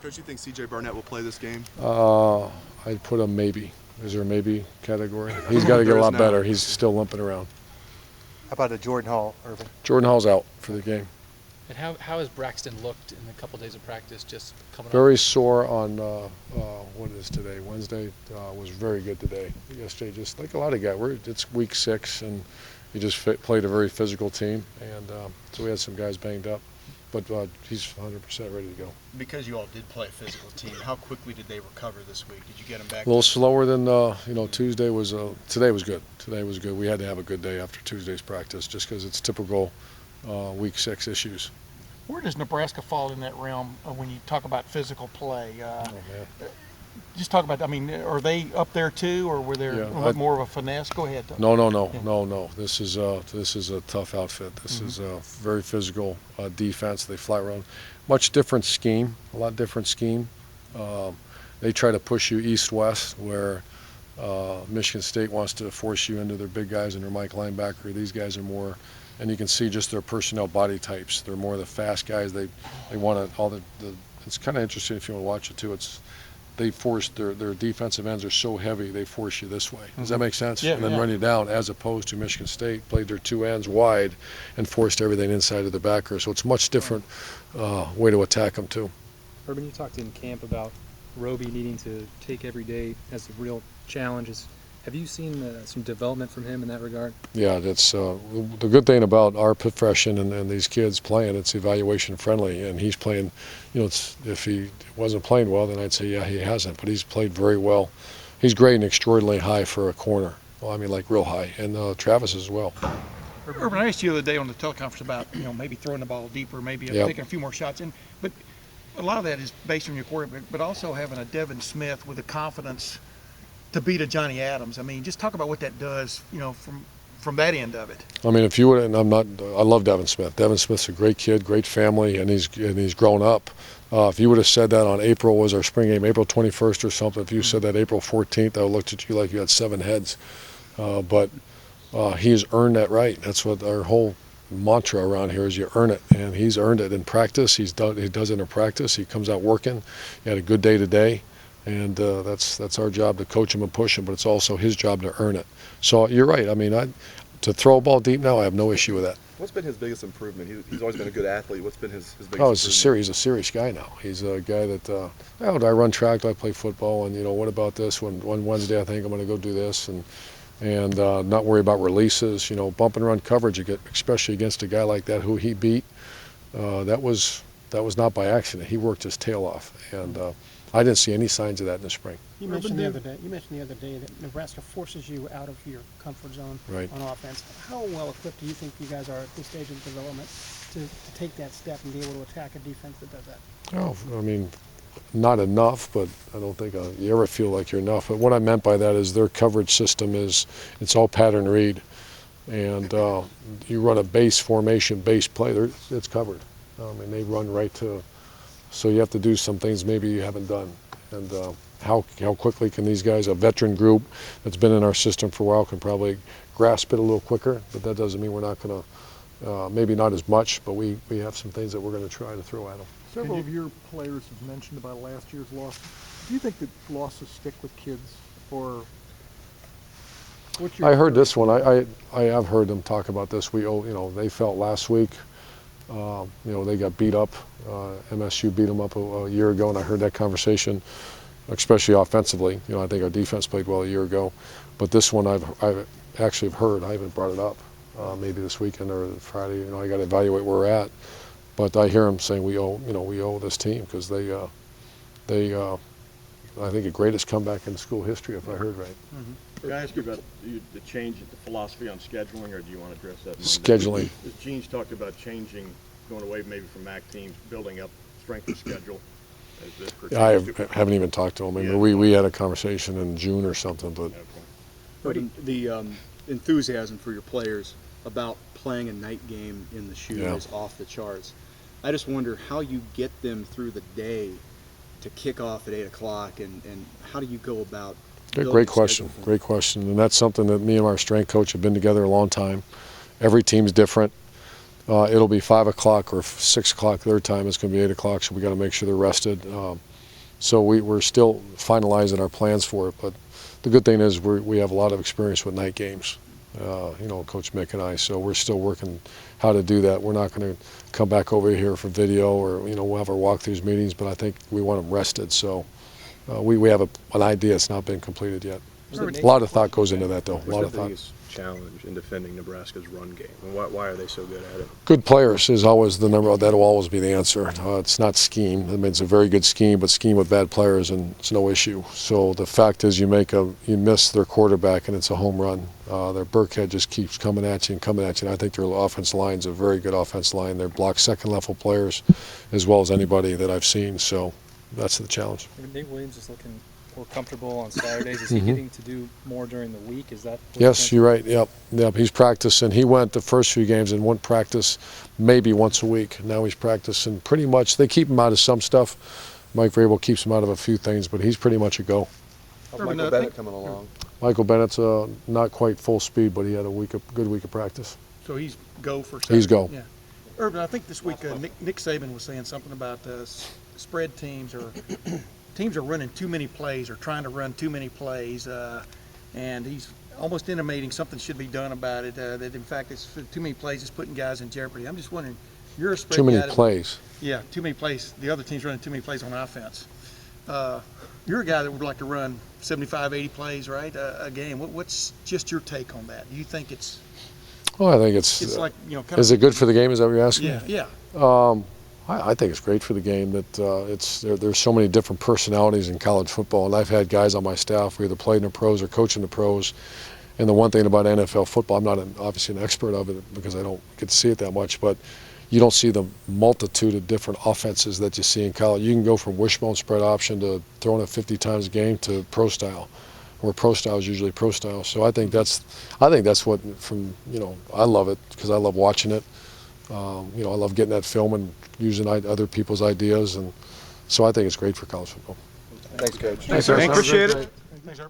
Coach, you think C.J. Barnett will play this game? I'd put a maybe. Is there a maybe category? He's got to get a lot better. He's still limping around. How about Jordan Hall, Urban? Jordan Hall's out for the game. And how has Braxton looked in a couple days of practice just coming Very up? sore on, what is today? Wednesday. Was very good today. Yesterday, just like a lot of guys. It's week 6, and he just played a very physical team. And so we had some guys banged up. But he's 100% ready to go. Because you all did play a physical team, how quickly did they recover this week? Did you get them back? A little slower than, Tuesday was. Today was good. Today was good. We had to have a good day after Tuesday's practice just because it's typical week 6 issues. Where does Nebraska fall in that realm when you talk about physical play? Oh, man. Just talk about, are they up there too, or were there more of a finesse? Go ahead. No. This is a tough outfit. This is a very physical defense. They fly around. Much different scheme, a lot different scheme. They try to push you east-west, where Michigan State wants to force you into their big guys and their Mike linebacker. These guys are more, and you can see just their personnel body types. They're more the fast guys. They want to, it's kind of interesting if you want to watch it too. They force their defensive ends are so heavy, they force you this way. Does that make sense? Yeah, and then run you down, as opposed to Michigan State played their 2 ends wide and forced everything inside of the backer. So it's a much different way to attack them too. Urban, you talked in camp about Roby needing to take every day as a real challenge. Have you seen some development from him in that regard? Yeah, that's the good thing about our profession and these kids playing. It's evaluation friendly, and he's playing. If he wasn't playing well, then I'd say yeah, he hasn't. But he's played very well. He's grading extraordinarily high for a corner. Well, I mean, like real high, and Travis as well. Urban, I asked you the other day on the teleconference about maybe throwing the ball deeper, maybe taking a few more shots in, but a lot of that is based on your quarterback, but also having a Devin Smith with the confidence to beat a Johnny Adams. I mean, just talk about what that does, from that end of it. I mean, if you would, and I love Devin Smith. Devin Smith's a great kid, great family, and he's grown up. If you would have said that on April was our spring game, April 21st or something, if you said that April 14th, I would have looked at you like you had 7 heads. But he has earned that right. That's what our whole mantra around here is: you earn it, and he's earned it in practice. He does it in practice. He comes out working. He had a good day today. And that's our job, to coach him and push him, but it's also his job to earn it. So you're right. I mean, to throw a ball deep now, I have no issue with that. What's been his biggest improvement? He's always been a good athlete. What's been his biggest improvement? He's a serious guy now. He's a guy that, I run track, I play football, and what about this? One Wednesday I think I'm going to go do this, and not worry about releases. Bump and run coverage, especially against a guy like that who he beat. That was not by accident. He worked his tail off, and I didn't see any signs of that in the spring. You mentioned the other day that Nebraska forces you out of your comfort zone on offense. How well equipped do you think you guys are at this stage of development to take that step and be able to attack a defense that does that? Oh, I mean, not enough, but I don't think you ever feel like you're enough. But what I meant by that is their coverage system it's all pattern read, and you run a base formation, base play, it's covered. I mean, they run right to. So you have to do some things maybe you haven't done. And how quickly can these guys, a veteran group that's been in our system for a while, can probably grasp it a little quicker. But that doesn't mean we're not going to, maybe not as much, but we have some things that we're going to try to throw at them. Several of your players have mentioned about last year's loss. Do you think that losses stick with kids, or what's your? I heard this one. I have heard them talk about this. They felt last week. They got beat up. MSU beat them up a year ago, and I heard that conversation, especially offensively. I think our defense played well a year ago, but this one I've actually heard. I haven't brought it up. Maybe this weekend or Friday. I got to evaluate where we're at, but I hear them saying we owe this team, because they I think the greatest comeback in school history, if I heard right. Can I ask you about the change in the philosophy on scheduling, or do you want to address that? Scheduling. Gene's talked about going away maybe from MAC teams, building up strength of schedule. I haven't even talked to him. I mean, we had a conversation in June or something, but. But the enthusiasm for your players about playing a night game in the shoe is off the charts. I just wonder how you get them through the day to kick off at 8 o'clock, and how do you go about? Great question. Great question. And that's something that me and our strength coach have been together a long time. Every team's different. It'll be 5 o'clock or 6 o'clock their time. It's going to be 8 o'clock, so we got to make sure they're rested. So we're still finalizing our plans for it. But the good thing is we have a lot of experience with night games, you know, Coach Mick and I. So we're still working how to do that. We're not going to come back over here for video, or, you know, we'll have our walkthroughs meetings, but I think we want them rested. So we have an idea. It's not been completed yet. A lot of thought goes into that, though. A lot of thought. Challenge in defending Nebraska's run game? And why are they so good at it? Good players is always the number. That'll always be the answer. It's not scheme. I mean, it's a very good scheme, but scheme with bad players, and it's no issue. So the fact is, you miss their quarterback, and it's a home run. Their Burkhead just keeps coming at you and coming at you. And I think their offensive line's a very good offensive line. They're block second level players, as well as anybody that I've seen. So that's the challenge. Nate Williams is looking more comfortable on Saturdays. Is he getting to do more during the week? Is that? Yes, you're right. Yep. He's practicing. He went the first few games and went practice maybe once a week. Now he's practicing pretty much. They keep him out of some stuff. Mike Vrabel keeps him out of a few things, but he's pretty much a go. How's Michael Bennett coming along? Michael Bennett's not quite full speed, but he had a good week of practice. So he's go for Saturday. He's go. Yeah. Urban, I think this week Nick Saban was saying something about spread teams, or teams are running too many plays or trying to run too many plays, and he's almost intimating something should be done about it, that in fact it's too many plays is putting guys in jeopardy. I'm just wondering, you're a spread Too many guy plays. Yeah, too many plays. The other team's running too many plays on offense. You're a guy that would like to run 75, 80 plays, right, a game. What's just your take on that? Do you think it's? Well, I think it's like, you know, kind is it good for the game? Is that what you're asking? Yeah. I think it's great for the game that there's so many different personalities in college football, and I've had guys on my staff who either played in the pros or coaching the pros. And the one thing about NFL football, I'm not obviously an expert of it because I don't get to see it that much, but you don't see the multitude of different offenses that you see in college. You can go from wishbone spread option to throwing it 50 times a game to pro style, where pro style is usually pro style. So I think that's what, from, you know, I love it because I love watching it. You know, I love getting that film and using other people's ideas, and so I think it's great for college football. Thanks, Coach. Thanks, sir. Appreciate it. Thanks, sir.